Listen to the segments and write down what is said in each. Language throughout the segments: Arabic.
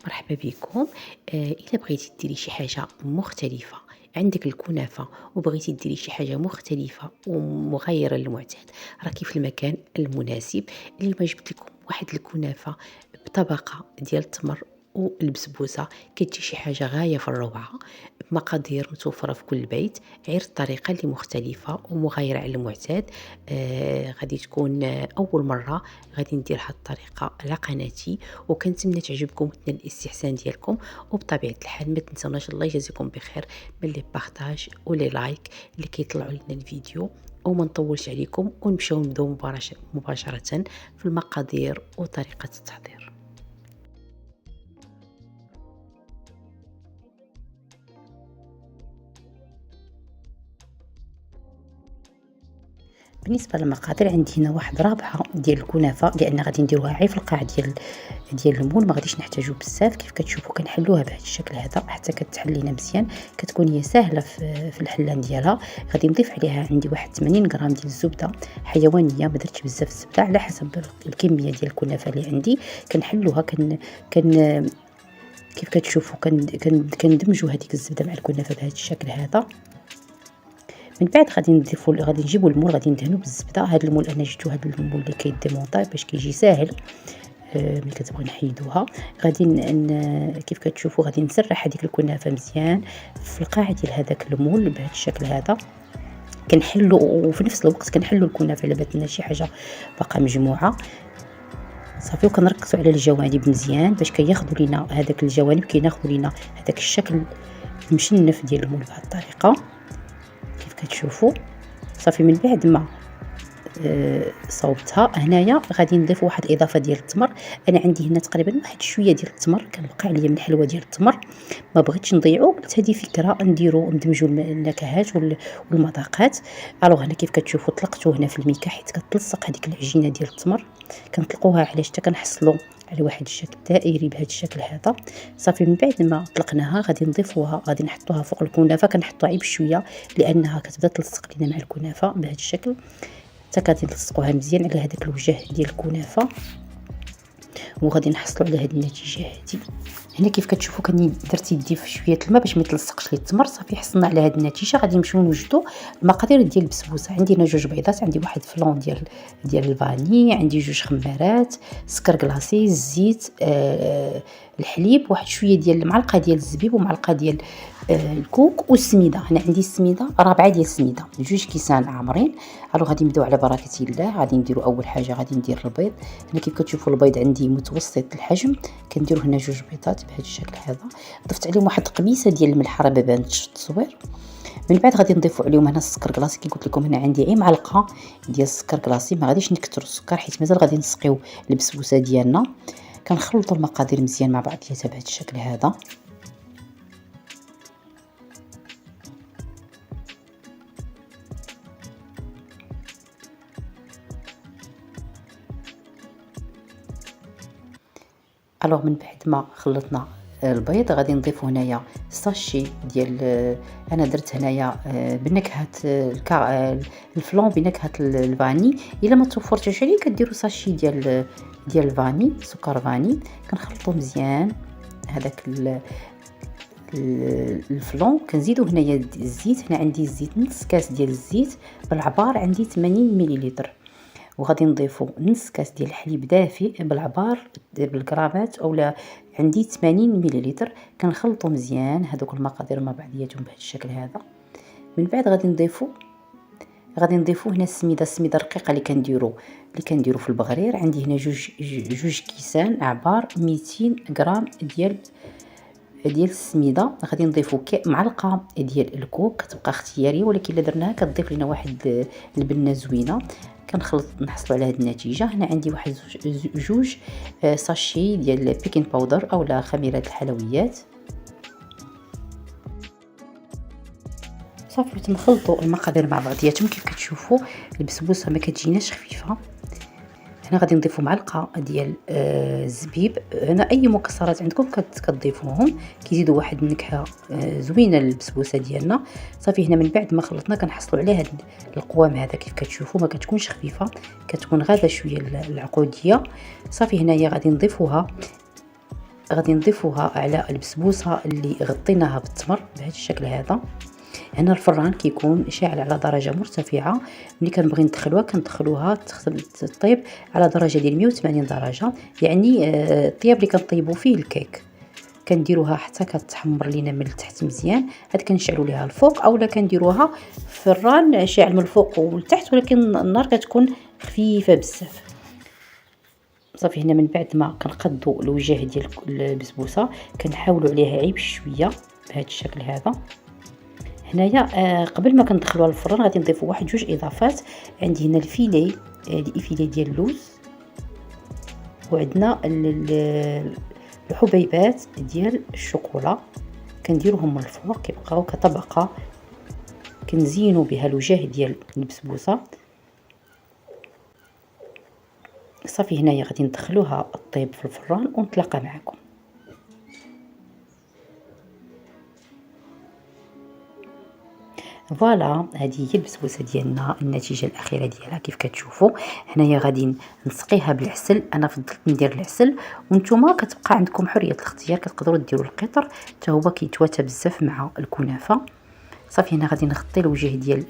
مرحبا بكم. إلا بغيتي ديري شي حاجة مختلفة، عندك الكنافة وبغيتي ديري شي حاجة مختلفة ومغايرة للمعتاد، راكي في المكان المناسب. اليوم جبت لكم واحد الكنافة بطبقة ديال التمر والبسبوسة، كتجي شي حاجة غاية في الروعة، بمقادير متوفرة في كل بيت، غير الطريقة اللي مختلفة ومغايرة على المعتاد. غادي تكون أول مرة غادي ندير هاد الطريقة على قناتي، وكنتمنى تعجبكم وتنال الاستحسان ديالكم. وبطبيعه الحال ما تنسوناش، الله يجازيكم بخير، من لي بارطاج ولي لايك اللي كيطلعوا لنا الفيديو. وما نطولش عليكم ونمشيو نبداو مباشره في المقادير وطريقه التحضير. بالنسبه للمقادير عندي هنا واحد رابعه ديال الكنافه، لان غادي نديروها غير في القاع ديال المول، ما غاديش نحتاجو بزاف. كيف كتشوفوا كنحلوها بهذا الشكل هذا حتى كتحلينا مزيان، كتكون هي سهله في الحلان ديالها. غادي نضيف عليها عندي واحد 80 غرام ديال الزبده حيوانيه، ما درتش بزاف الزبده على حسب الكميه ديال الكنافه اللي عندي. كنحلوها كن كيف كتشوفوا كندمجوا هذيك الزبده مع الكنافه بهذا الشكل هذا. من بعد غادي نجيبوا المول، غادي ندهنوا بالزبده. هذا المول انا جبتو، هذا المول اللي كيديمونطاي باش كيجي ساهل ملي كتبغي نحيدوها. غادي كيف كتشوفوا غادي نسرح هذيك الكنافه مزيان في القاع ديال هذاك المول بهذا الشكل هذا. كنحلو وفي نفس الوقت كنحلو الكنافه الا بات لنا شي حاجه باقا مجموعه صافي. وكنركزوا على الجوانب مزيان باش كياخذوا لينا هذاك الجوانب، كيناخذوا لينا هذاك الشكل المشنف ديال المول بهذه الطريقه كيف كتشوفوا صافي. من بعد ما صوبتها هنايا غادي نضيف واحد الاضافه ديال التمر. انا عندي هنا تقريبا واحد شويه ديال التمر، كنبقى عليا من الحلوه ديال التمر، ما بغيتش نضيعو، قلت هذه فكره ندمجو النكهات والمذاقات. الوغ هنا كيف كتشوفوا طلقته هنا في الميكا حيت كتلصق هذيك العجينه ديال التمر. كنطلقوها علاش حتى كنحصلوا على واحد الشكل دائري بهذا الشكل هذا صافي. من بعد ما طلقناها غادي نضيفوها، غادي نحطوها فوق الكنافه. كنحطوها غير بشويه لانها كتبدا تلصق لينا مع الكنافه بهذا الشكل، حتى كتلصقوها مزيان على هذاك الوجه ديال الكنافه، وغادي نحصلوا على هذه النتيجه هذه. هنا كيف كتشوفوا درت يدي في شويه الماء باش ما يتلصقش لي التمر صافي. حصلنا على هذه النتيجه. غادي نمشيو نوجدوا المقادير ديال البسبوسه. عندي هنا 2 بيضات، عندي واحد فلون ديال الفاني، عندي 2 خمارات، سكر كلاصي، الزيت، الحليب، واحد شويه ديال معلقه ديال الزبيب ومعلقه ديال الكوك والسميده. هنا عندي السميده رابعه ديال السميده، 2 كيسان عامرين. غادي نبداو على بركه الله. غادي نديروا اول حاجه غادي ندير البيض. هنا كيف كتشوفوا البيض عندي متوسط الحجم، كنديروا هنا 2 بيضات بهذا الشكل هذا. ضفت عليهم واحد قميصه ديال الملح راه ما بانتش في التصوير. من بعد غادي نضيفوا عليهم هنا السكر كلاصي. كي قلت لكم هنا عندي غير معلقه ديال السكر كلاصي، ما غاديش نكثروا السكر حيت مازال غادي نسقيو البسبوسه ديالنا. كنخلطوا المقادير مزيان مع بعضياتها بهذا الشكل هذا. الوغ من بعد ما خلطنا البيض غادي نضيفو هنايا ساشي ديال انا درت هنايا بنكهه الفلون بنكهه الفاني. الا ما توفرتوش عليه كديروا ساشي ديال الفاني، سكر فاني. كنخلطو مزيان هذاك الفلون. كنزيدو هنايا الزيت. هنا عندي الزيت نص كاس ديال الزيت بالعبار، عندي 80 مليلتر. وغادي نضيفو نص كاس ديال الحليب دافئ بالعبار بالغرامات، اولا عندي 80 مليلتر. كنخلطو مزيان هذوك المقادير مع بعضياتهم بهذا الشكل هذا. من بعد غادي نضيفو هنا السميده الرقيقه اللي كنديرو في البغرير. عندي هنا جوج كيسان عبار 200 غرام ديال السميده. غادي نضيفو معلقه ديال الكوك، كتبقى اختياريه ولكن الا درناها كتضيف لنا واحد البنه زوينه. كنخلط نحصلوا على هذه النتيجه. هنا عندي واحد 2 ساشي ديال بيكين باودر اولا خميره الحلويات صافي. تنخلطوا المقادير مع بعضياتهم. كيف كتشوفوا البسبوسه ما كتجيناش خفيفه. هنا غادي نضيفوا معلقه ديال الزبيب. هنا اي مكسرات عندكم كتضيفوهم، كيزيدوا واحد النكهه زوينه للبسبوسه ديالنا صافي. هنا من بعد ما خلطنا كنحصلوا على هذا القوام هذا. كيف كتشوفوا ما كتكونش خفيفه، كتكون غاده شويه العقوديه صافي. هنايا غادي نضيفوها غادي نضيفوها على البسبوسه اللي غطيناها بالتمر بهذا الشكل هذا. هنا الفران كيكون شاعل على درجه مرتفعه، ملي كنبغي ندخلوها كندخلوها تطيب على درجه ديال 180 درجه، يعني الطياب اللي كنطيبوا فيه الكيك. كنديروها حتى كتحمر لينا من التحت مزيان، عاد كنشعلوا ليها الفوق اولا كنديروها في الران شاعل من الفوق والتحت، ولكن النار كتكون خفيفه بزاف. صافي هنا من بعد ما كنقادو الوجه ديال البسبوسه كنحاولوا عليها عيب شويه بهذا الشكل هذا. هنايا قبل ما كندخلوها للفران غادي نضيفوا واحد جوج اضافات. عندي هنا الفيلي ديال اللوز، وعندنا الحبيبات ديال الشوكولا كنديروهم من الفوق كيبقاو كطبقه كنزينوا بها الوجه ديال البسبوسه. صافي هنايا غادي ندخلوها الطيب في الفران ونتلاقى معكم. فوالا هذه هي البسبوسه ديالنا، النتيجه الاخيره ديالها كيف كتشوفوا. هنايا غادي نسقيها بالعسل، انا فضلت ندير العسل وانتم كتبقى عندكم حريه الاختيار، كتقدروا ديروا القطر حتى هو كيتواتى بزاف مع الكنافه. صافي هنا غادي نغطي الوجه ديال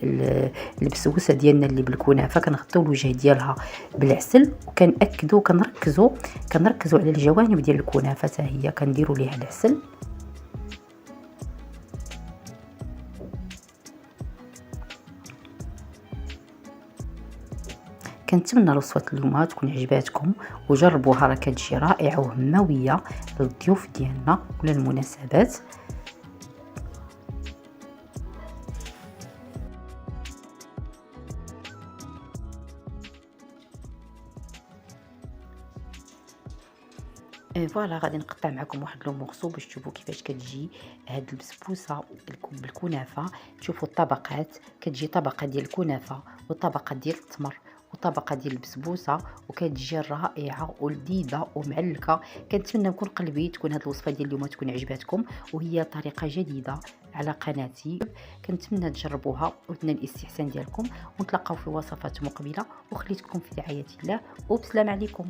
البسبوسه ديالنا اللي بالكنافه، كنغطيو الوجه ديالها بالعسل، وكنأكدوا كنركزوا على الجوانب ديال الكنافه حتى هي كنديروا ليها العسل. كنتمنى الوصفه اليوم تكون عجباتكم وجربوها، راه كتجي رائعه وهمويه للضيوف ديالنا ولا المناسبات. فوالا غادي نقطع معكم واحد لو مورسو باش تشوفوا كيفاش كتجي هاد البسبوسه بالكنافه. تشوفوا الطبقات، كتجي طبقه ديال الكنافه وطبقه ديال التمر وطبقه ديال البسبوسه، وكتجي رائعه ولذيذه ومعلكه. كنتمنى نكون قلبي تكون هاد الوصفه ديال اليوم تكون عجباتكم، وهي طريقه جديده على قناتي. كنتمنى تجربوها وتنال الاستحسان ديالكم، ونتلاقاو في وصفات مقبله، وخليتكم في رعايه الله وبسلام عليكم.